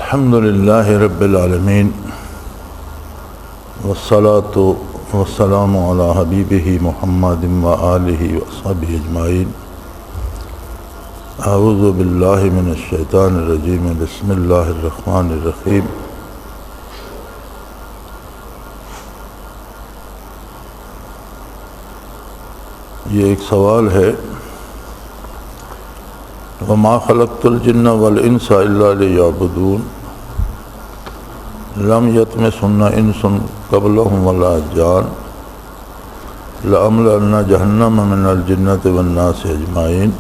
الحمد للہ رب العالمین والصلاة والسلام علی حبیبہ محمد وآلہ وصحبہ اجمعین۔ اعوذ باللہ من الشیطان الرجیم، بسم اللہ الرحمن الرحیم۔ یہ ایک سوال ہے، وَمَا خَلَقْتُ الْجِنَّ وَالْإِنسَ إِلَّا لِيَعْبُدُونَ لَمْ يَطْمِثْهُنَّ إِنسٌ قَبْلَهُمْ وَلَا جَانٌ لَأَمْلَأَنَّ جَهَنَّمَ مِنَ الْجِنَّةِ وَالنَّاسِ أَجْمَعِينَ۔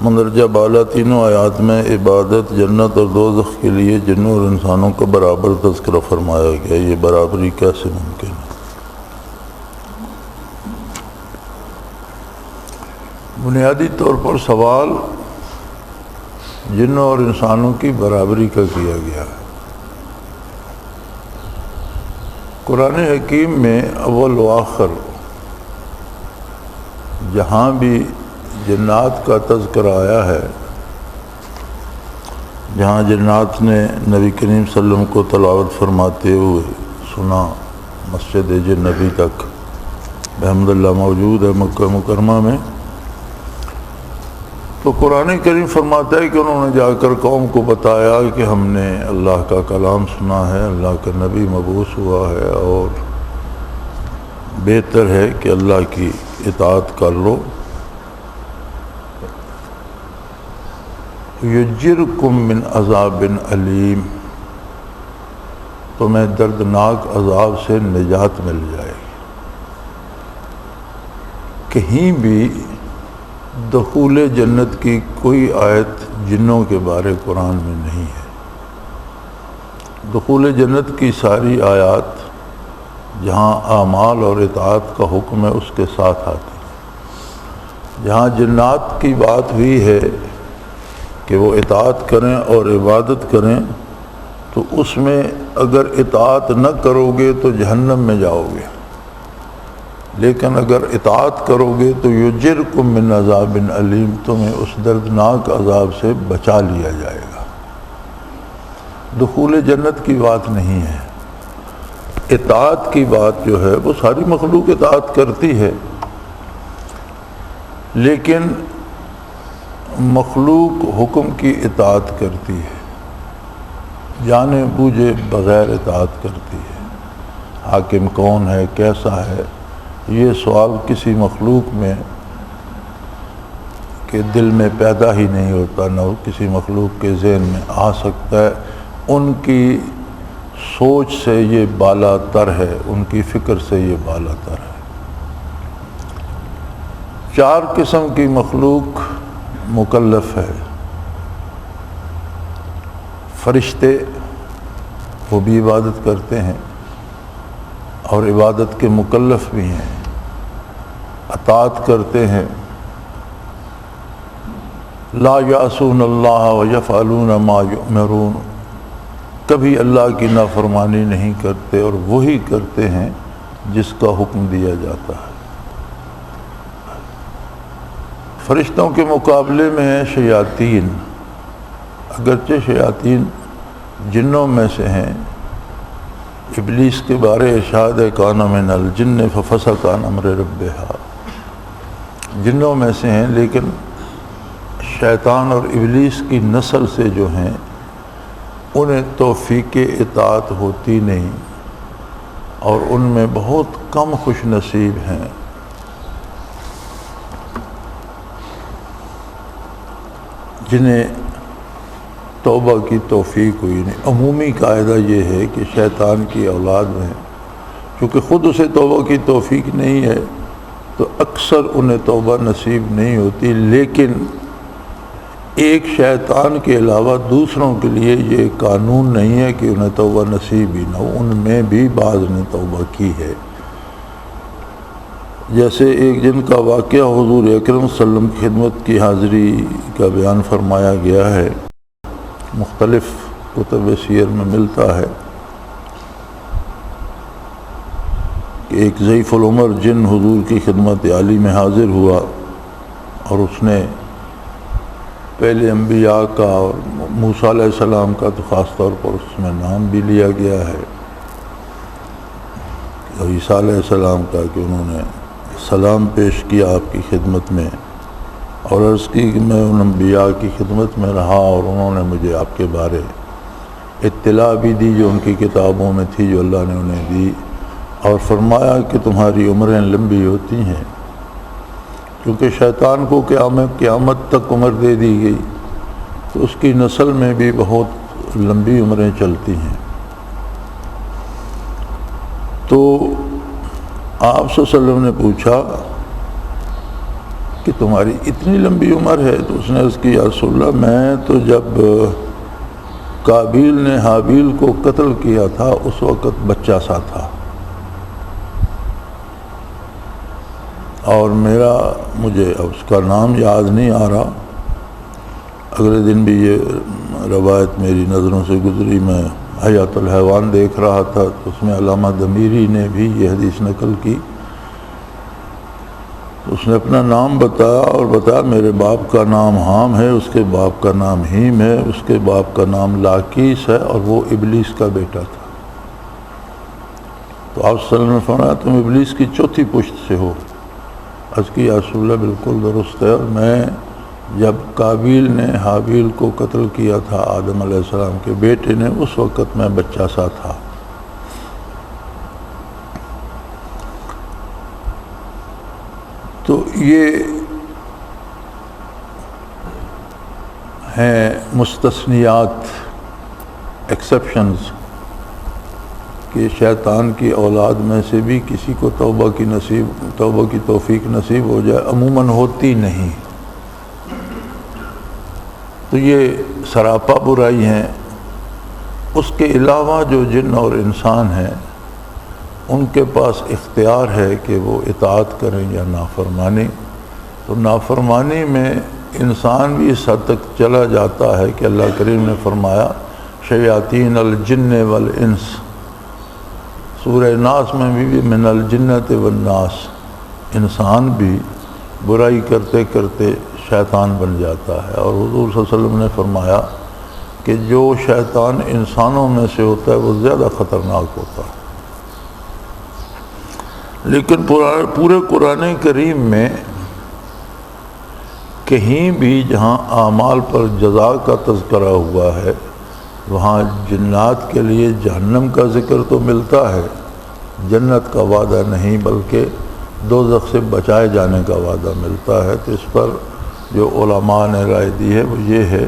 مندرجہ بالا تینوں آیات میں عبادت، جنت اور دوزخ کے لیے جنوں اور انسانوں کا برابر تذکرہ فرمایا گیا۔ یہ برابری کیسے ممکن ہے؟ بنیادی طور پر سوال جنوں اور انسانوں کی برابری کا کیا گیا ہے۔ قرآن حکیم میں اول و آخر جہاں بھی جنات کا تذکرہ آیا ہے، جہاں جنات نے نبی کریم صلی اللہ علیہ وسلم کو تلاوت فرماتے ہوئے سنا، مسجد نبی تک بحمد اللہ موجود ہے مکہ مکرمہ میں، تو قرآن کریم فرماتا ہے کہ انہوں نے جا کر قوم کو بتایا کہ ہم نے اللہ کا کلام سنا ہے، اللہ کا نبی مبعوث ہوا ہے، اور بہتر ہے کہ اللہ کی اطاعت کر لو۔ یجرکم من عذاب علیم، تمہیں دردناک عذاب سے نجات مل جائے گی۔ کہیں بھی دخول جنت کی کوئی آیت جنوں کے بارے قرآن میں نہیں ہے۔ دخول جنت کی ساری آیات جہاں اعمال اور اطاعت کا حکم ہے اس کے ساتھ آتی ہیں۔ جہاں جنات کی بات ہوئی ہے کہ وہ اطاعت کریں اور عبادت کریں، تو اس میں اگر اطاعت نہ کرو گے تو جہنم میں جاؤ گے، لیکن اگر اطاعت کرو گے تو یجرکم من عذاب علیم، تمہیں اس دردناک عذاب سے بچا لیا جائے گا۔ دخول جنت کی بات نہیں ہے، اطاعت کی بات جو ہے وہ ساری مخلوق اطاعت کرتی ہے، لیکن مخلوق حکم کی اطاعت کرتی ہے، جانے بوجھے بغیر اطاعت کرتی ہے۔ حاکم کون ہے، کیسا ہے، یہ سوال کسی مخلوق میں کے دل میں پیدا ہی نہیں ہوتا، نہ کسی مخلوق کے ذہن میں آ سکتا ہے۔ ان کی سوچ سے یہ بالا تر ہے، ان کی فکر سے یہ بالا تر ہے۔ چار قسم کی مخلوق مکلف ہے۔ فرشتے، وہ بھی عبادت کرتے ہیں اور عبادت کے مکلف بھی ہیں، اطاعت کرتے ہیں۔ لا یعصون اللہ ویفعلون ما یؤمرون، کبھی اللہ کی نافرمانی نہیں کرتے اور وہی کرتے ہیں جس کا حکم دیا جاتا ہے۔ فرشتوں کے مقابلے میں ہیں شیاطین، اگرچہ شیاطین جنوں میں سے ہیں۔ ابلیس کے بارے ارشاد ہے کان من الجن ففسق عن امر ربہ، جنوں میں سے ہیں، لیکن شیطان اور ابلیس کی نسل سے جو ہیں انہیں توفیق اطاعت ہوتی نہیں، اور ان میں بہت کم خوش نصیب ہیں۔ جنہیں توبہ کی توفیق ہوئی نہیں۔ عمومی قاعدہ یہ ہے کہ شیطان کی اولاد میں کیونکہ خود اسے توبہ کی توفیق نہیں ہے تو اکثر انہیں توبہ نصیب نہیں ہوتی، لیکن ایک شیطان کے علاوہ دوسروں کے لیے یہ قانون نہیں ہے کہ انہیں توبہ نصیب ہی نہ ہو۔ ان میں بھی بعض نے توبہ کی ہے، جیسے ایک جن کا واقعہ حضور اکرم صلی اللہ علیہ وسلم کی خدمت کی حاضری کا بیان فرمایا گیا ہے، مختلف کتب سیر میں ملتا ہے کہ ایک ضعیف العمر جن حضور کی خدمت عالی میں حاضر ہوا اور اس نے پہلے انبیاء کا اور موسیٰ علیہ السلام کا تو خاص طور پر اس میں نام بھی لیا گیا ہے، اور عیسیٰ علیہ السلام کا کہ انہوں نے سلام پیش کیا آپ کی خدمت میں اور عرض کی کہ میں ان انبیاء کی خدمت میں رہا اور انہوں نے مجھے آپ کے بارے اطلاع بھی دی جو ان کی کتابوں میں تھی، جو اللہ نے انہیں دی، اور فرمایا کہ تمہاری عمریں لمبی ہوتی ہیں، کیونکہ شیطان کو قیامت تک عمر دے دی گئی تو اس کی نسل میں بھی بہت لمبی عمریں چلتی ہیں۔ تو آپ صلی اللہ علیہ وسلم نے پوچھا کہ تمہاری اتنی لمبی عمر ہے؟ تو اس نے عرض کی یا رسول اللہ میں تو جب قابیل نے حابیل کو قتل کیا تھا اس وقت بچہ سا تھا، اور مجھے اس کا نام یاد نہیں آ رہا۔ اگلے دن بھی یہ روایت میری نظروں سے گزری، میں حیات الحیوان دیکھ رہا تھا تو اس میں علامہ ضمیری نے بھی یہ حدیث نقل کی، اس نے اپنا نام بتایا اور بتایا میرے باپ کا نام حام ہے، اس کے باپ کا نام ہیم ہے، اس کے باپ کا نام لاکیس ہے، اور وہ ابلیس کا بیٹا تھا۔ تو آپ صلی اللہ علیہ وسلم نے فرمایا تم ابلیس کی چوتھی پشت سے ہو۔ عرض کی یا رسول اللہ بالکل درست ہے، اور میں جب قابیل نے حابیل کو قتل کیا تھا آدم علیہ السلام کے بیٹے نے، اس وقت میں بچہ سا تھا۔ تو یہ ہیں مستثنیات، ایکسیپشنز، کہ شیطان کی اولاد میں سے بھی کسی کو توبہ کی توفیق نصیب ہو جائے، عموماً ہوتی نہیں۔ تو یہ سراپا برائی ہیں۔ اس کے علاوہ جو جن اور انسان ہیں ان کے پاس اختیار ہے کہ وہ اطاعت کریں یا نافرمانی۔ تو نافرمانی میں انسان بھی اس حد تک چلا جاتا ہے کہ اللہ کریم نے فرمایا شیاطین الجن والانس، سورہ ناس میں بھی من الجنت والناس، انسان بھی برائی کرتے کرتے شیطان بن جاتا ہے۔ اور حضور صلی اللہ علیہ وسلم نے فرمایا کہ جو شیطان انسانوں میں سے ہوتا ہے وہ زیادہ خطرناک ہوتا ہے۔ لیکن پورے قرآن کریم میں کہیں بھی جہاں اعمال پر جزا کا تذکرہ ہوا ہے وہاں جنات کے لیے جہنم کا ذکر تو ملتا ہے، جنت کا وعدہ نہیں بلکہ دوزخ سے بچائے جانے کا وعدہ ملتا ہے۔ تو اس پر جو علماء نے رائے دی ہے وہ یہ ہے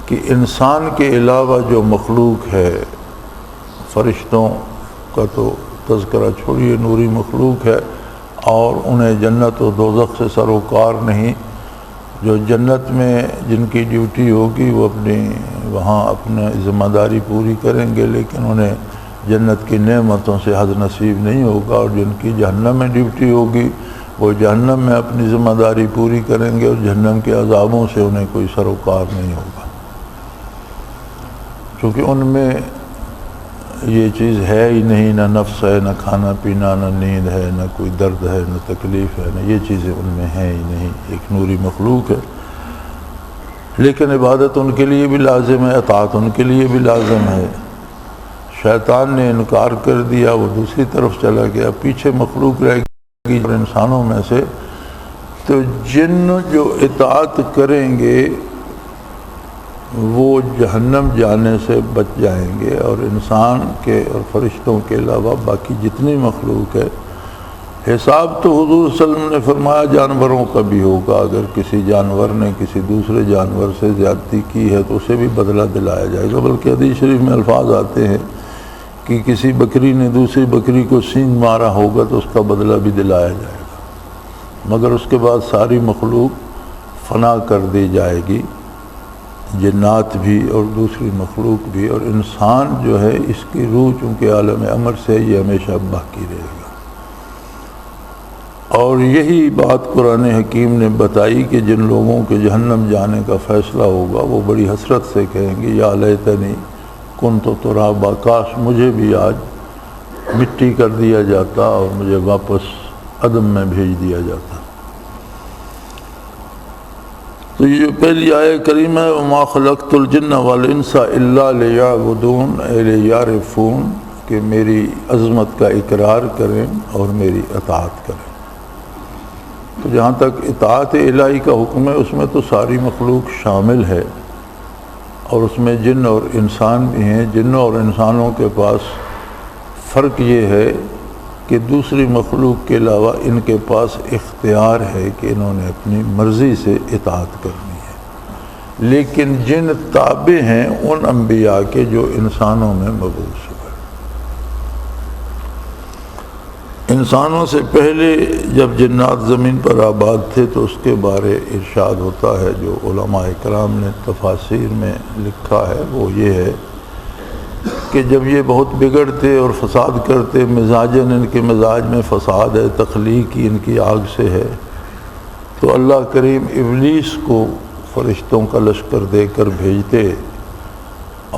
کہ انسان کے علاوہ جو مخلوق ہے، فرشتوں کا تو تذکرہ چھوڑیے، نوری مخلوق ہے، اور انہیں جنت و دوزخ سے سروکار نہیں۔ جو جنت میں جن کی ڈیوٹی ہوگی وہ وہاں اپنے ذمہ داری پوری کریں گے، لیکن انہیں جنت کی نعمتوں سے حظ نصیب نہیں ہوگا، اور جن کی جہنم میں ڈیوٹی ہوگی وہ جہنم میں اپنی ذمہ داری پوری کریں گے، اور جہنم کے عذابوں سے انہیں کوئی سروکار نہیں ہوگا، کیونکہ ان میں یہ چیز ہے ہی نہیں، نہ نفس ہے، نہ کھانا پینا، نہ نیند ہے، نہ کوئی درد ہے، نہ تکلیف ہے، نہ یہ چیزیں ان میں ہیں ہی نہیں۔ ایک نوری مخلوق ہے، لیکن عبادت ان کے لیے بھی لازم ہے، اطاعت ان کے لیے بھی لازم ہے۔ شیطان نے انکار کر دیا، وہ دوسری طرف چلا گیا، پیچھے مخلوق رہ گئی اور انسانوں میں سے تو جن جو اطاعت کریں گے وہ جہنم جانے سے بچ جائیں گے، اور انسان کے اور فرشتوں کے علاوہ باقی جتنی مخلوق ہے، حساب تو حضور صلی اللہ علیہ وسلم نے فرمایا جانوروں کا بھی ہوگا۔ اگر کسی جانور نے کسی دوسرے جانور سے زیادتی کی ہے تو اسے بھی بدلہ دلایا جائے گا، بلکہ حدیث شریف میں الفاظ آتے ہیں کہ کسی بکری نے دوسری بکری کو سینگ مارا ہوگا تو اس کا بدلہ بھی دلایا جائے گا، مگر اس کے بعد ساری مخلوق فنا کر دی جائے گی، جنات بھی اور دوسری مخلوق بھی، اور انسان جو ہے اس کی روح چونکہ عالم امر سے یہ ہمیشہ باقی رہے گا۔ اور یہی بات قرآن حکیم نے بتائی کہ جن لوگوں کے جہنم جانے کا فیصلہ ہوگا وہ بڑی حسرت سے کہیں گے یا لیتنی کنت ترابا، کاش مجھے بھی آج مٹی کر دیا جاتا اور مجھے واپس عدم میں بھیج دیا جاتا۔ تو یہ جو پہلی آیہ کریمہ ہے وما خلقت الجن والانس الا لیعبدون اے لیعرفون، کہ میری عظمت کا اقرار کریں اور میری اطاعت کریں۔ تو جہاں تک اطاعت الہی کا حکم ہے اس میں تو ساری مخلوق شامل ہے، اور اس میں جن اور انسان بھی ہیں۔ جنوں اور انسانوں کے پاس فرق یہ ہے کہ دوسری مخلوق کے علاوہ ان کے پاس اختیار ہے کہ انہوں نے اپنی مرضی سے اطاعت کرنی ہے، لیکن جن تابع ہیں ان انبیاء کے جو انسانوں میں مبعوث ہوئے۔ انسانوں سے پہلے جب جنات زمین پر آباد تھے تو اس کے بارے ارشاد ہوتا ہے، جو علماء کرام نے تفاسیر میں لکھا ہے، وہ یہ ہے کہ جب یہ بہت بگڑتے اور فساد کرتے، مزاجن ان کے مزاج میں فساد ہے، تخلیقی ان کی آگ سے ہے، تو اللہ کریم ابلیس کو فرشتوں کا لشکر دے کر بھیجتے،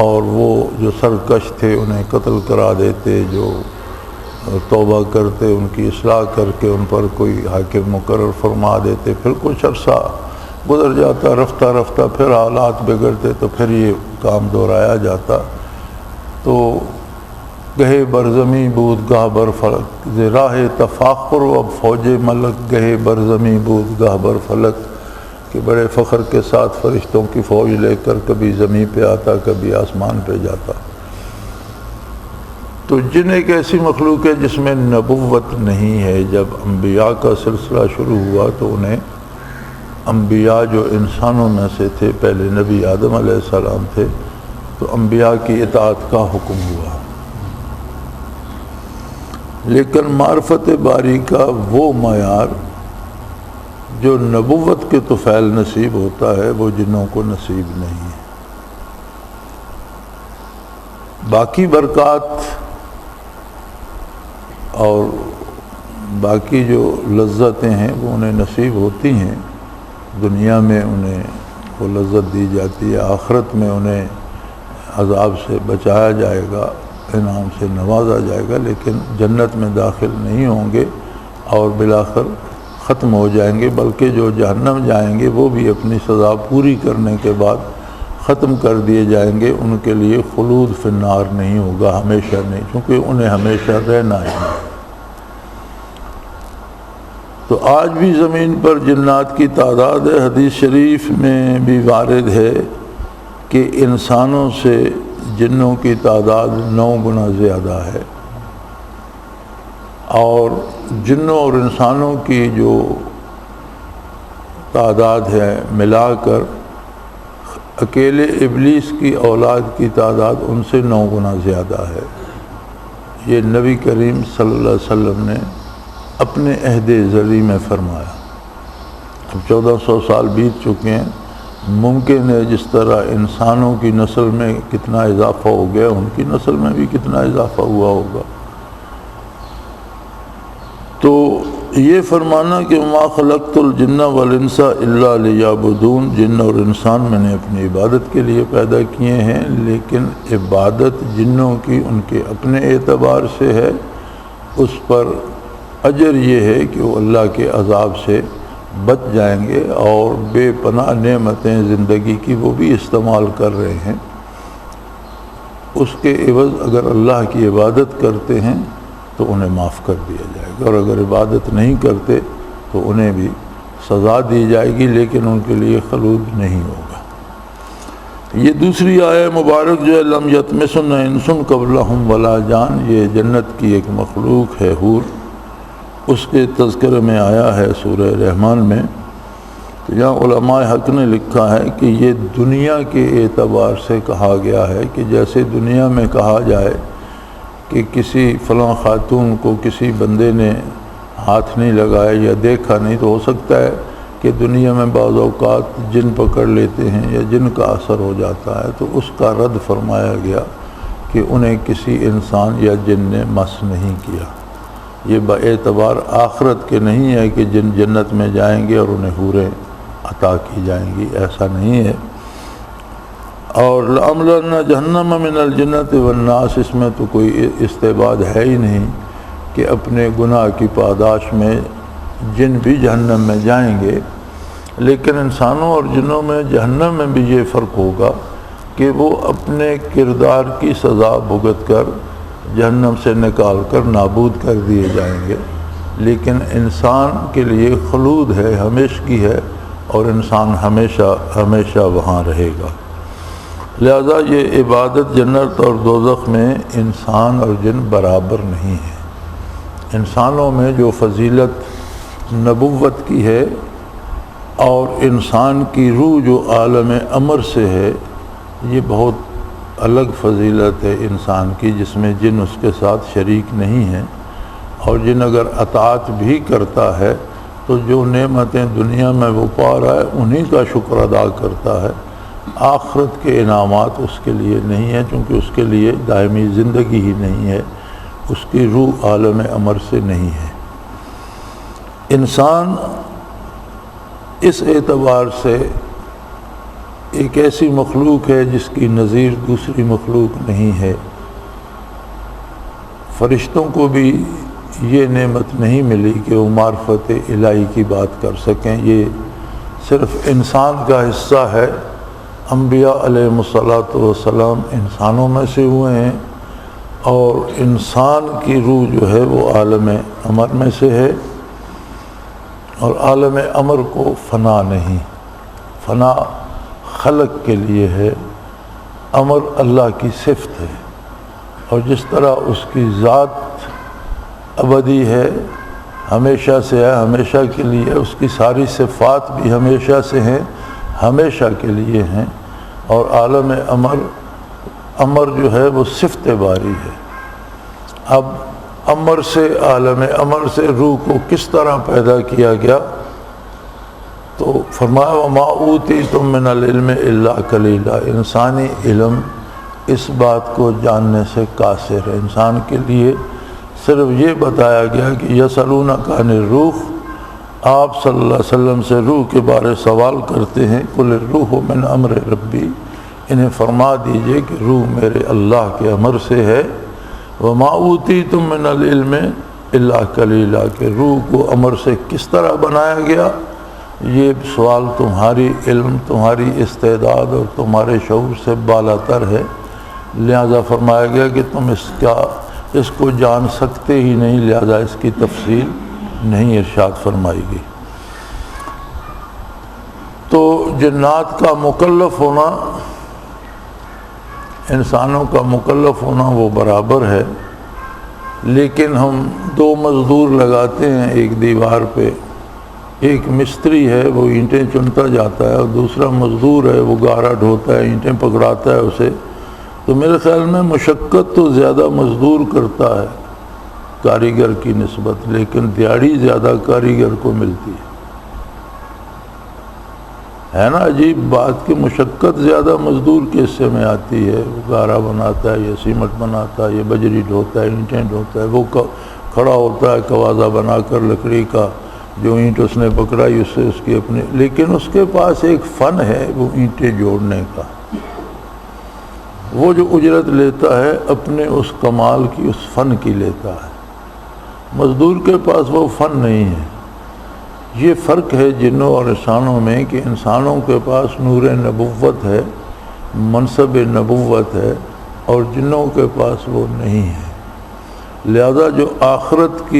اور وہ جو سرکش تھے انہیں قتل کرا دیتے، جو توبہ کرتے ان کی اصلاح کر کے ان پر کوئی حاکم مقرر فرما دیتے۔ پھر کچھ عرصہ گزر جاتا، رفتہ رفتہ پھر حالات بگڑتے تو پھر یہ کام دہرایا جاتا۔ تو گہے برزمی بود گاہ بر فلک، ز راہ تفاخر و اب فوج ملک گہے برزمی بود گاہ بر فلک، کہ بڑے فخر کے ساتھ فرشتوں کی فوج لے کر کبھی زمین پہ آتا، کبھی آسمان پہ جاتا۔ تو جن ایک ایسی مخلوق ہے جس میں نبوت نہیں ہے۔ جب انبیاء کا سلسلہ شروع ہوا تو انہیں انبیاء جو انسانوں میں سے تھے، پہلے نبی آدم علیہ السلام تھے، تو انبیاء کی اطاعت کا حکم ہوا، لیکن معرفت باری کا وہ معیار جو نبوت کے طفیل نصیب ہوتا ہے وہ جنوں کو نصیب نہیں ہے۔ باقی برکات اور باقی جو لذتیں ہیں وہ انہیں نصیب ہوتی ہیں، دنیا میں انہیں وہ لذت دی جاتی ہے، آخرت میں انہیں عذاب سے بچایا جائے گا، انعام سے نوازا جائے گا، لیکن جنت میں داخل نہیں ہوں گے اور بالآخر ختم ہو جائیں گے، بلکہ جو جہنم جائیں گے وہ بھی اپنی سزا پوری کرنے کے بعد ختم کر دیے جائیں گے۔ ان کے لیے خلود فی النار نہیں ہوگا، ہمیشہ نہیں، کیونکہ انہیں ہمیشہ رہنا ہے۔ تو آج بھی زمین پر جنات کی تعداد ہے، حدیث شریف میں بھی وارد ہے کہ انسانوں سے جنوں کی تعداد 9 گنا زیادہ ہے، اور جنوں اور انسانوں کی جو تعداد ہے ملا کر اکیلے ابلیس کی اولاد کی تعداد ان سے 9 گنا زیادہ ہے۔ یہ نبی کریم صلی اللہ علیہ وسلم نے اپنے عہد ذری میں فرمایا۔ اب 1400 سال بیت چکے ہیں، ممکن ہے جس طرح انسانوں کی نسل میں کتنا اضافہ ہو گیا، ان کی نسل میں بھی کتنا اضافہ ہوا ہوگا۔ تو یہ فرمانا کہ ما خلقت الجن والانس الا لیعبدون، جن اور انسان میں نے اپنی عبادت کے لیے پیدا کیے ہیں، لیکن عبادت جنوں کی ان کے اپنے اعتبار سے ہے، اس پر اجر یہ ہے کہ وہ اللہ کے عذاب سے بچ جائیں گے، اور بے پناہ نعمتیں زندگی کی وہ بھی استعمال کر رہے ہیں، اس کے عوض اگر اللہ کی عبادت کرتے ہیں تو انہیں معاف کر دیا جائے گا، اور اگر عبادت نہیں کرتے تو انہیں بھی سزا دی جائے گی، لیکن ان کے لیے خلود نہیں ہوگا۔ یہ دوسری آیہ مبارک جو ہے لم یطمثن انس قبلہم ولا جان، یہ جنت کی ایک مخلوق ہے حور، اس کے تذکرے میں آیا ہے سورہ رحمان میں۔ تو یہاں علماء حق نے لکھا ہے کہ یہ دنیا کے اعتبار سے کہا گیا ہے، کہ جیسے دنیا میں کہا جائے کہ کسی فلاں خاتون کو کسی بندے نے ہاتھ نہیں لگایا یا دیکھا نہیں، تو ہو سکتا ہے کہ دنیا میں بعض اوقات جن پکڑ لیتے ہیں یا جن کا اثر ہو جاتا ہے، تو اس کا رد فرمایا گیا کہ انہیں کسی انسان یا جن نے مس نہیں کیا۔ یہ باعتبار آخرت کے نہیں ہے کہ جن جنت میں جائیں گے اور انہیں حوریں عطا کی جائیں گی، ایسا نہیں ہے۔ اور لَأَمْلَأَنَّ جَهَنَّمَ مِنَ الْجِنَّةِ وَالنَّاسِ، اس میں تو کوئی استعباد ہے ہی نہیں کہ اپنے گناہ کی پاداش میں جن بھی جہنم میں جائیں گے، لیکن انسانوں اور جنوں میں جہنم میں بھی یہ فرق ہوگا کہ وہ اپنے کردار کی سزا بھگت کر جہنم سے نکال کر نابود کر دیے جائیں گے، لیکن انسان کے لیے خلود ہے، ہمیشگی ہے، اور انسان ہمیشہ ہمیشہ وہاں رہے گا۔ لہذا یہ عبادت جنت اور دوزخ میں انسان اور جن برابر نہیں ہے۔ انسانوں میں جو فضیلت نبوت کی ہے اور انسان کی روح جو عالم امر سے ہے، یہ بہت الگ فضیلت ہے انسان کی، جس میں جن اس کے ساتھ شریک نہیں ہیں، اور جن اگر اطاعت بھی کرتا ہے تو جو نعمتیں دنیا میں وہ پا رہا ہے انہی کا شکر ادا کرتا ہے، آخرت کے انعامات اس کے لیے نہیں ہیں، چونکہ اس کے لیے دائمی زندگی ہی نہیں ہے، اس کی روح عالم امر سے نہیں ہے۔ انسان اس اعتبار سے ایک ایسی مخلوق ہے جس کی نظیر دوسری مخلوق نہیں ہے۔ فرشتوں کو بھی یہ نعمت نہیں ملی کہ وہ معرفت الہی کی بات کر سکیں، یہ صرف انسان کا حصہ ہے۔ انبیاء علیہ الصلاۃ والسلام انسانوں میں سے ہوئے ہیں، اور انسان کی روح جو ہے وہ عالم امر میں سے ہے، اور عالم امر کو فنا نہیں، فنا خلق کے لیے ہے، امر اللہ کی صفت ہے، اور جس طرح اس کی ذات ابدی ہے، ہمیشہ سے ہے، ہمیشہ کے لیے، اس کی ساری صفات بھی ہمیشہ سے ہیں، ہمیشہ کے لیے ہیں، اور عالم امر جو ہے وہ صفت باری ہے۔ اب امر سے، عالم امر سے روح کو کس طرح پیدا کیا گیا؟ تو فرمایا وَمَا أُوتِيتُم مِّنَ الْعِلْمِ إِلَّا قَلِيلًا، انسانی علم اس بات کو جاننے سے قاصر ہے۔ انسان کے لیے صرف یہ بتایا گیا کہ یسألونک عن الروح، آپ صلی اللہ علیہ وسلم سے روح کے بارے سوال کرتے ہیں، قل الروح من امر ربی، انہیں فرما دیجئے کہ روح میرے اللہ کے امر سے ہے۔ وما اوتیتم من العلم الا قلیلا، کہ روح کو امر سے کس طرح بنایا گیا، یہ سوال تمہاری علم، تمہاری استعداد اور تمہارے شعور سے بالا تر ہے، لہذا فرمایا گیا کہ تم اس کو جان سکتے ہی نہیں، لہذا اس کی تفصیل نہیں ارشاد فرمائی گئی۔ تو جنات کا مکلف ہونا، انسانوں کا مکلف ہونا وہ برابر ہے، لیکن ہم دو مزدور لگاتے ہیں ایک دیوار پہ، ایک مستری ہے وہ اینٹیں چنتا جاتا ہے، اور دوسرا مزدور ہے وہ گارا ڈھوتا ہے، اینٹیں پکڑاتا ہے اسے، تو میرے خیال میں مشقت تو زیادہ مزدور کرتا ہے کاریگر کی نسبت، لیکن دیہڑی زیادہ کاریگر کو ملتی ہے نا۔ عجیب بات کہ مشقت زیادہ مزدور کے حصے میں آتی ہے، وہ گارا بناتا ہے، یا سیمنٹ بناتا ہے، یا بجری ڈھوتا ہے، اینٹیں ڈھوتا ہے، وہ کھڑا ہوتا ہے کوازہ بنا کر لکڑی کا، جو اینٹ اس نے پکڑائی اس سے اس کی اپنی، لیکن اس کے پاس ایک فن ہے وہ اینٹیں جوڑنے کا، وہ جو اجرت لیتا ہے اپنے اس کمال کی، اس فن کی لیتا ہے، مزدور کے پاس وہ فن نہیں ہے۔ یہ فرق ہے جنوں اور انسانوں میں کہ انسانوں کے پاس نور نبوت ہے، منصب نبوت ہے، اور جنوں کے پاس وہ نہیں ہے، لہذا جو آخرت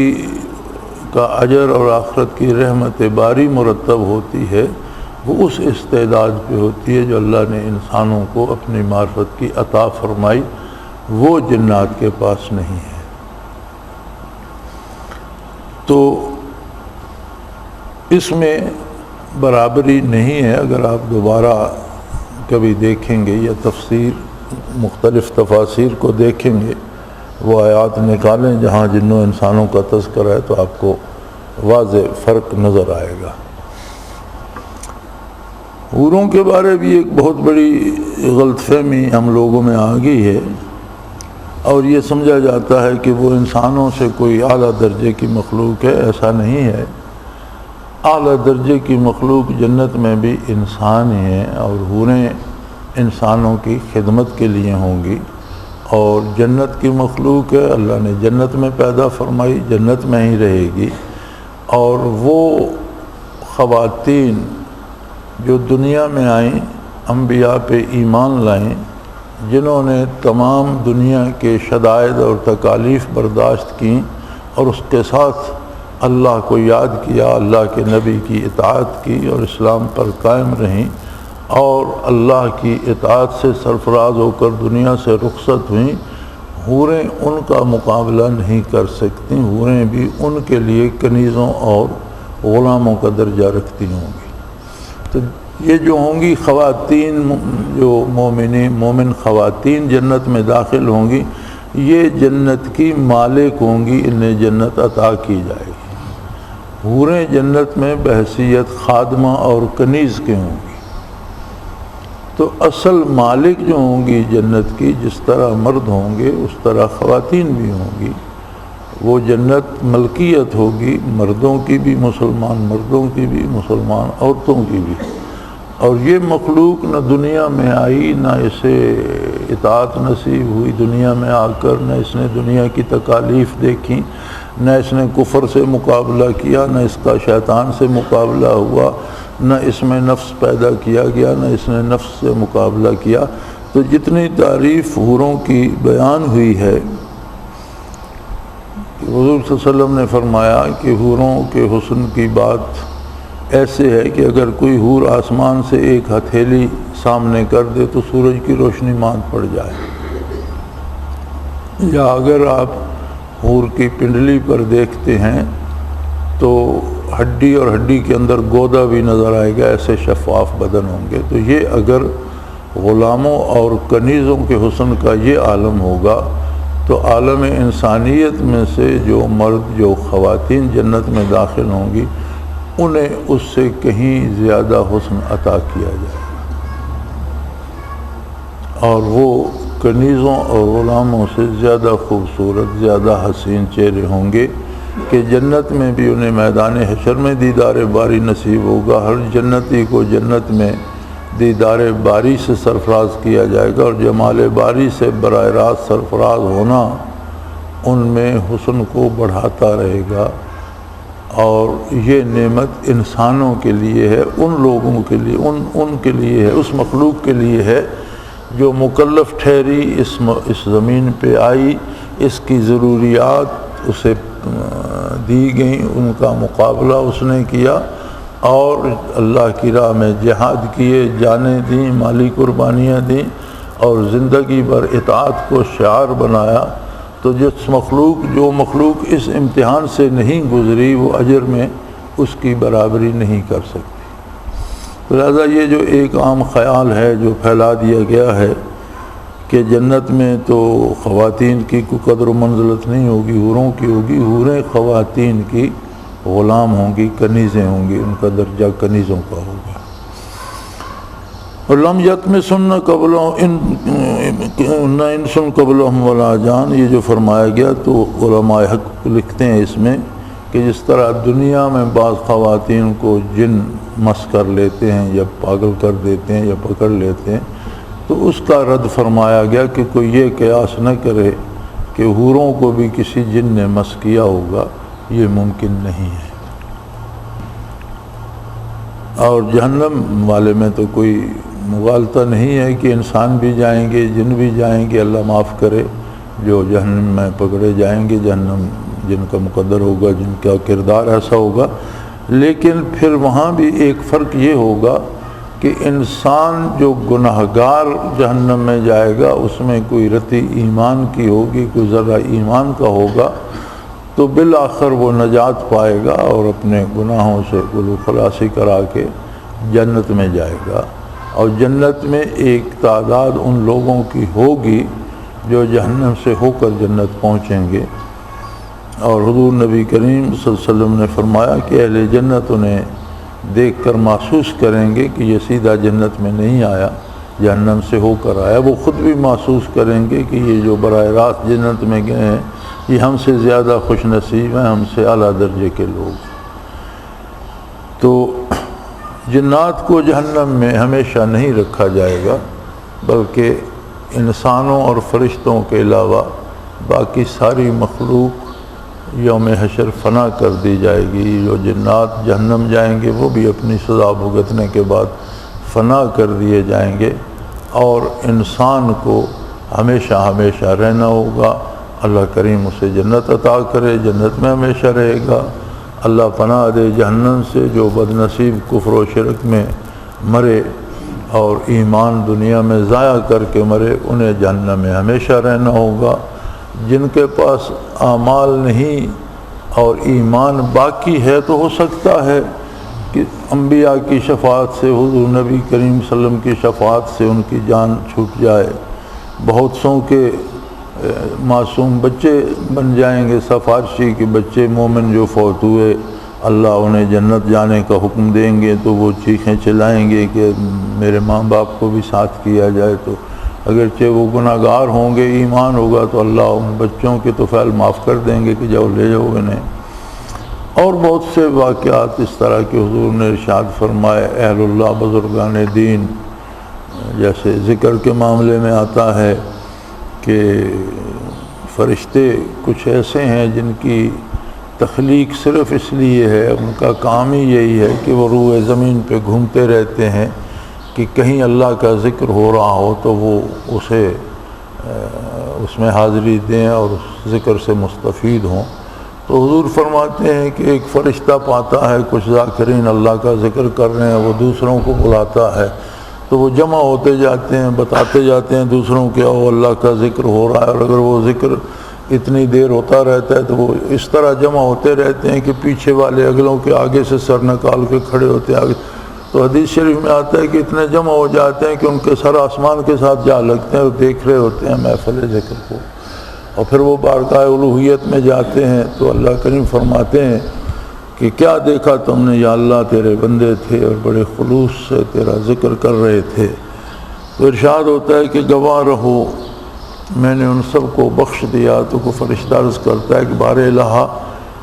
کا اجر اور آخرت کی رحمت باری مرتب ہوتی ہے وہ اس استعداد پہ ہوتی ہے جو اللہ نے انسانوں کو اپنی معرفت کی عطا فرمائی، وہ جنات کے پاس نہیں ہے۔ تو اس میں برابری نہیں ہے۔ اگر آپ دوبارہ کبھی دیکھیں گے یا تفسیر مختلف تفاسیر کو دیکھیں گے، وہ آیات نکالیں جہاں جنوں انسانوں کا تذکرہ ہے، تو آپ کو واضح فرق نظر آئے گا۔ حوروں کے بارے بھی ایک بہت بڑی غلط فہمی ہم لوگوں میں آ گئی ہے، اور یہ سمجھا جاتا ہے کہ وہ انسانوں سے کوئی اعلیٰ درجے کی مخلوق ہے، ایسا نہیں ہے۔ اعلیٰ درجے کی مخلوق جنت میں بھی انسان ہی ہیں، اور حوریں انسانوں کی خدمت کے لیے ہوں گی، اور جنت کی مخلوق ہے، اللہ نے جنت میں پیدا فرمائی، جنت میں ہی رہے گی، اور وہ خواتین جو دنیا میں آئیں، انبیاء پہ ایمان لائیں، جنہوں نے تمام دنیا کے شدائد اور تکالیف برداشت کیں اور اس کے ساتھ اللہ کو یاد کیا، اللہ کے نبی کی اطاعت کی اور اسلام پر قائم رہیں اور اللہ کی اطاعت سے سرفراز ہو کر دنیا سے رخصت ہوئیں، حوریں ان کا مقابلہ نہیں کر سکتی، حوریں بھی ان کے لیے کنیزوں اور غلاموں کا درجہ رکھتی ہوں گی۔ تو یہ جو ہوں گی خواتین، جو مومن خواتین جنت میں داخل ہوں گی، یہ جنت کی مالک ہوں گی، انہیں جنت عطا کی جائے گی۔ حوریں جنت میں بحیثیت خادمہ اور کنیز کے ہوں گی۔ تو اصل مالک جو ہوں گی جنت کی، جس طرح مرد ہوں گے اس طرح خواتین بھی ہوں گی۔ وہ جنت ملکیت ہوگی، مردوں کی بھی، مسلمان مردوں کی بھی، مسلمان عورتوں کی بھی۔ اور یہ مخلوق نہ دنیا میں آئی، نہ اسے اطاعت نصیب ہوئی دنیا میں آ کر، نہ اس نے دنیا کی تکالیف دیکھی، نہ اس نے کفر سے مقابلہ کیا، نہ اس کا شیطان سے مقابلہ ہوا، نہ اس میں نفس پیدا کیا گیا، نہ اس نے نفس سے مقابلہ کیا۔ تو جتنی تعریف حوروں کی بیان ہوئی ہے، حضور صلی اللہ علیہ وسلم نے فرمایا کہ حوروں کے حسن کی بات ایسے ہے کہ اگر کوئی حور آسمان سے ایک ہتھیلی سامنے کر دے تو سورج کی روشنی ماند پڑ جائے، یا اگر آپ حور کی پنڈلی پر دیکھتے ہیں تو ہڈی اور ہڈی کے اندر گودا بھی نظر آئے گا، ایسے شفاف بدن ہوں گے۔ تو یہ اگر غلاموں اور کنیزوں کے حسن کا یہ عالم ہوگا تو عالم انسانیت میں سے جو مرد، جو خواتین جنت میں داخل ہوں گی، انہیں اس سے کہیں زیادہ حسن عطا کیا جائے، اور وہ کنیزوں اور غلاموں سے زیادہ خوبصورت، زیادہ حسین چہرے ہوں گے کہ جنت میں بھی انہیں میدان حشر میں دیدار باری نصیب ہوگا۔ ہر جنتی کو جنت میں دیدار باری سے سرفراز کیا جائے گا، اور جمال باری سے براہ راست سرفراز ہونا ان میں حسن کو بڑھاتا رہے گا۔ اور یہ نعمت انسانوں کے لیے ہے، ان لوگوں کے لیے، ان کے لیے ہے، اس مخلوق کے لیے ہے جو مکلف ٹھہری، اس زمین پہ آئی، اس کی ضروریات اسے دی گئیں، ان کا مقابلہ اس نے کیا اور اللہ کی راہ میں جہاد کیے، جانیں دیں، مالی قربانیاں دیں اور زندگی بھر اطاعت کو شعار بنایا۔ تو جو مخلوق اس امتحان سے نہیں گزری، وہ اجر میں اس کی برابری نہیں کر سکتی۔ لہذا یہ جو ایک عام خیال ہے جو پھیلا دیا گیا ہے کہ جنت میں تو خواتین کی کوئی قدر و منزلت نہیں ہوگی، حوروں کی ہوگی، حوریں خواتین کی غلام ہوں گی، کنیزیں ہوں گی، ان کا درجہ کنیزوں کا ہوگا۔ لم یطمثن قبلہم انس قبلہم ولا جان، یہ جو فرمایا گیا تو علماء حق لکھتے ہیں اس میں کہ جس طرح دنیا میں بعض خواتین کو جن مس کر لیتے ہیں یا پاگل کر دیتے ہیں یا پکڑ لیتے ہیں، تو اس کا رد فرمایا گیا کہ کوئی یہ قیاس نہ کرے کہ حوروں کو بھی کسی جن نے مس کیا ہوگا، یہ ممکن نہیں ہے۔ اور جہنم والے میں تو کوئی مغالطہ نہیں ہے کہ انسان بھی جائیں گے، جن بھی جائیں گے، اللہ معاف کرے، جو جہنم میں پکڑے جائیں گے، جہنم جن کا مقدر ہوگا، جن کا کردار ایسا ہوگا۔ لیکن پھر وہاں بھی ایک فرق یہ ہوگا کہ انسان جو گناہگار جہنم میں جائے گا، اس میں کوئی رتی ایمان کی ہوگی، کوئی ذرہ ایمان کا ہوگا، تو بالآخر وہ نجات پائے گا اور اپنے گناہوں سے گلو خلاصی کرا کے جنت میں جائے گا۔ اور جنت میں ایک تعداد ان لوگوں کی ہوگی جو جہنم سے ہو کر جنت پہنچیں گے، اور حضور نبی کریم صلی اللہ علیہ وسلم نے فرمایا کہ اہل جنت انہیں دیکھ کر محسوس کریں گے کہ یہ سیدھا جنت میں نہیں آیا، جہنم سے ہو کر آیا۔ وہ خود بھی محسوس کریں گے کہ یہ جو براہ راست جنت میں گئے ہیں، یہ ہم سے زیادہ خوش نصیب ہیں، ہم سے اعلیٰ درجے کے لوگ۔ تو جنات کو جہنم میں ہمیشہ نہیں رکھا جائے گا، بلکہ انسانوں اور فرشتوں کے علاوہ باقی ساری مخلوق یوم حشر فنا کر دی جائے گی۔ جو جنات جہنم جائیں گے وہ بھی اپنی سزا بھگتنے کے بعد فنا کر دیے جائیں گے اور انسان کو ہمیشہ ہمیشہ رہنا ہوگا۔ اللہ کریم اسے جنت عطا کرے، جنت میں ہمیشہ رہے گا۔ اللہ پناہ دے جہنم سے، جو بد نصیب کفر و شرک میں مرے اور ایمان دنیا میں ضائع کر کے مرے، انہیں جہنم میں ہمیشہ رہنا ہوگا۔ جن کے پاس اعمال نہیں اور ایمان باقی ہے تو ہو سکتا ہے کہ انبیاء کی شفاعت سے، حضور نبی کریم صلی اللہ علیہ وسلم کی شفاعت سے ان کی جان چھوٹ جائے۔ بہت سوں کے معصوم بچے بن جائیں گے، سفارشی کے بچے مومن جو فوت ہوئے، اللہ انہیں جنت جانے کا حکم دیں گے تو وہ چیخیں چلائیں گے کہ میرے ماں باپ کو بھی ساتھ کیا جائے۔ تو اگرچہ وہ گناہ گار ہوں گے، ایمان ہوگا تو اللہ ان بچوں کے تو فعل معاف کر دیں گے کہ جاؤ لے جاؤ انہیں۔ اور بہت سے واقعات اس طرح کے حضور نے ارشاد فرمائے۔ اہل اللہ بزرگان دین، جیسے ذکر کے معاملے میں آتا ہے کہ فرشتے کچھ ایسے ہیں جن کی تخلیق صرف اس لیے ہے، ان کا کام ہی یہی ہے کہ وہ روئے زمین پہ گھومتے رہتے ہیں کہ کہیں اللہ کا ذکر ہو رہا ہو تو وہ اسے اس میں حاضری دیں اور اس ذکر سے مستفید ہوں۔ تو حضور فرماتے ہیں کہ ایک فرشتہ پاتا ہے کچھ ذاکرین اللہ کا ذکر کر رہے ہیں، وہ دوسروں کو بلاتا ہے تو وہ جمع ہوتے جاتے ہیں، بتاتے جاتے ہیں دوسروں کے او اللہ کا ذکر ہو رہا ہے۔ اور اگر وہ ذکر اتنی دیر ہوتا رہتا ہے تو وہ اس طرح جمع ہوتے رہتے ہیں کہ پیچھے والے اگلوں کے آگے سے سر نکال کے کھڑے ہوتے ہیں۔ تو حدیث شریف میں آتا ہے کہ اتنے جمع ہو جاتے ہیں کہ ان کے سر آسمان کے ساتھ جا لگتے ہیں اور دیکھ رہے ہوتے ہیں محفل ذکر کو۔ اور پھر وہ بارگاہ الوہیت میں جاتے ہیں تو اللہ کریم فرماتے ہیں کہ کیا دیکھا تم نے یا اللہ، تیرے بندے تھے اور بڑے خلوص سے تیرا ذکر کر رہے تھے۔ تو ارشاد ہوتا ہے کہ گواہ رہو میں نے ان سب کو بخش دیا۔ تو کوئی فرشتہ عرض کرتا ہے کہ بار الہ،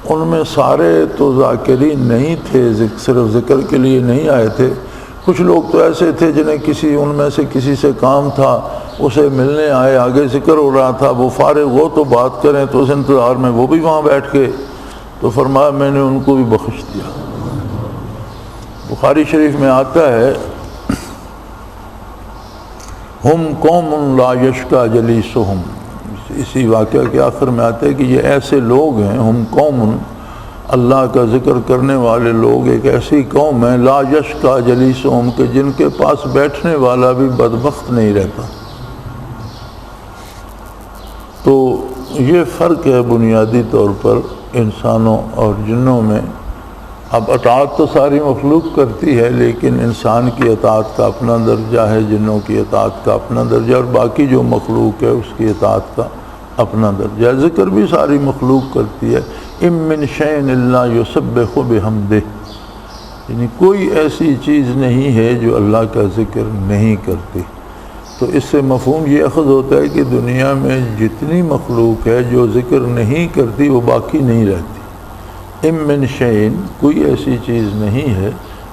ان میں سارے تو ذاکرین نہیں تھے، صرف ذکر کے لیے نہیں آئے تھے۔ کچھ لوگ تو ایسے تھے جنہیں ان میں سے کسی سے کام تھا، اسے ملنے آئے، آگے ذکر ہو رہا تھا، وہ فارغ ہو تو بات کریں، تو اس انتظار میں وہ بھی وہاں بیٹھ کے۔ تو فرمایا میں نے ان کو بھی بخش دیا۔ بخاری شریف میں آتا ہے ہم قوم لا یشکا جلیسہم، اسی واقعہ کے آخر میں آتا ہے کہ یہ ایسے لوگ ہیں، ہم قوم اللہ کا ذکر کرنے والے لوگ ایک ایسی قوم ہے، لا یشکا جلیسہم، کہ جن کے پاس بیٹھنے والا بھی بدبخت نہیں رہتا۔ تو یہ فرق ہے بنیادی طور پر انسانوں اور جنوں میں۔ اب اطاعت تو ساری مخلوق کرتی ہے، لیکن انسان کی اطاعت کا اپنا درجہ ہے، جنوں کی اطاعت کا اپنا درجہ، اور باقی جو مخلوق ہے اس کی اطاعت کا اپنا درجہ۔ ذکر بھی ساری مخلوق کرتی ہے۔ ام من شیء الا یسبح بحمدہ، یعنی کوئی ایسی چیز نہیں ہے جو اللہ کا ذکر نہیں کرتی۔ تو اس سے مفہوم یہ اخذ ہوتا ہے کہ دنیا میں جتنی مخلوق ہے جو ذکر نہیں کرتی وہ باقی نہیں رہتی۔ ام من شیء، کوئی ایسی چیز نہیں ہے،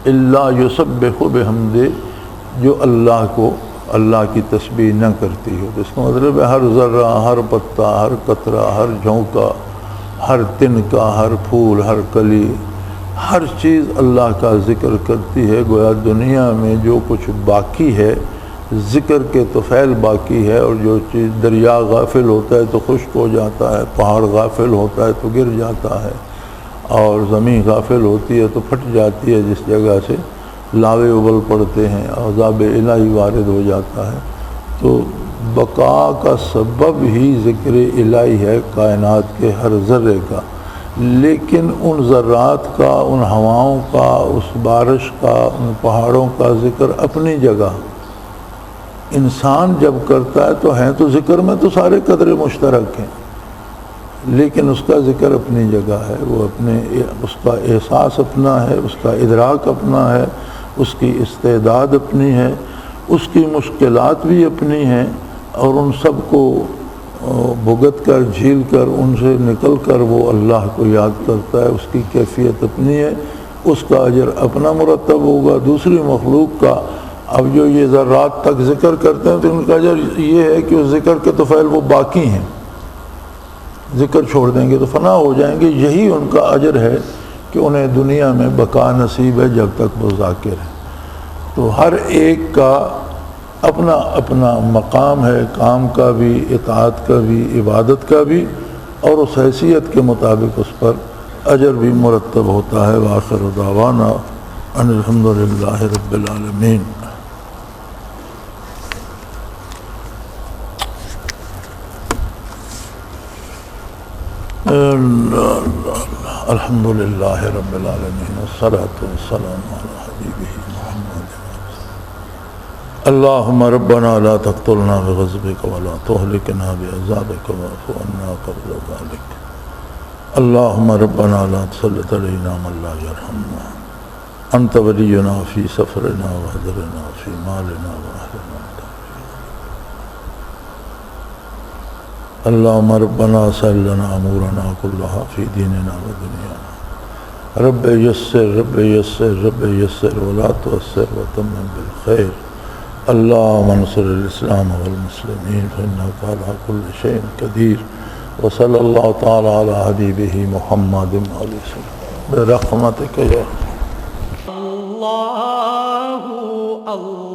الا یسبح بحمدہ، جو اللہ کی تسبیح نہ کرتی ہو۔ اس کا مطلب ہے ہر ذرہ، ہر پتا، ہر قطرہ، ہر جھونکا، ہر تنکا، ہر پھول، ہر کلی، ہر چیز اللہ کا ذکر کرتی ہے۔ گویا دنیا میں جو کچھ باقی ہے ذکر کے تو فعل باقی ہے، اور جو چیز دریا غافل ہوتا ہے تو خشک ہو جاتا ہے، پہاڑ غافل ہوتا ہے تو گر جاتا ہے، اور زمین غافل ہوتی ہے تو پھٹ جاتی ہے، جس جگہ سے لاوے ابل پڑتے ہیں، عذاب الہی وارد ہو جاتا ہے۔ تو بقا کا سبب ہی ذکر الہی ہے کائنات کے ہر ذرے کا، لیکن ان ذرات کا، ان ہواؤں کا، اس بارش کا، ان پہاڑوں کا ذکر اپنی جگہ۔ انسان جب کرتا ہے تو ہیں تو ذکر میں تو سارے قدرے مشترک ہیں، لیکن اس کا ذکر اپنی جگہ ہے، وہ اس کا احساس اپنا ہے، اس کا ادراک اپنا ہے، اس کی استعداد اپنی ہے، اس کی مشکلات بھی اپنی ہیں، اور ان سب کو بھگت کر، جھیل کر، ان سے نکل کر وہ اللہ کو یاد کرتا ہے۔ اس کی کیفیت اپنی ہے، اس کا اجر اپنا مرتب ہوگا۔ دوسری مخلوق کا، اب جو یہ ذرات تک ذکر کرتے ہیں تو ان کا اجر یہ ہے کہ اس ذکر کے تو فعل وہ باقی ہیں، ذکر چھوڑ دیں گے تو فنا ہو جائیں گے۔ یہی ان کا اجر ہے کہ انہیں دنیا میں بقا نصیب ہے جب تک وہ ذاکر ہیں۔ تو ہر ایک کا اپنا اپنا مقام ہے، کام کا بھی، اطاعت کا بھی، عبادت کا بھی، اور اس حیثیت کے مطابق اس پر اجر بھی مرتب ہوتا ہے۔ وآخر دعوانا ان الحمد للہ رب العالمین۔ الحمد للہ رب العالمین والصلاة والسلام علی حبیبہ محمد۔ اللہم ربنا لا تقتلنا بغضبک ولا تہلکنا بعذابک واعف عنا قبل ذلک۔ اللہم ربنا لا تسلط علینا من لا یرحمنا، انت ولینا فی سفرنا وحضرنا فی مالنا واہلنا۔ اللہم ربنا سہل لنا امورنا کلہا فی دیننا و دنیانا، رب یسر رب یسر رب یسر ولا تعسر وتمم بالخیر۔ اللہم انصر الاسلام والمسلمین فإنک علی کل شیء قدیر۔ وصلی اللہ تعالی علی حبیبہ محمد علیہ وسلم برحمتک یا اللہ اللہ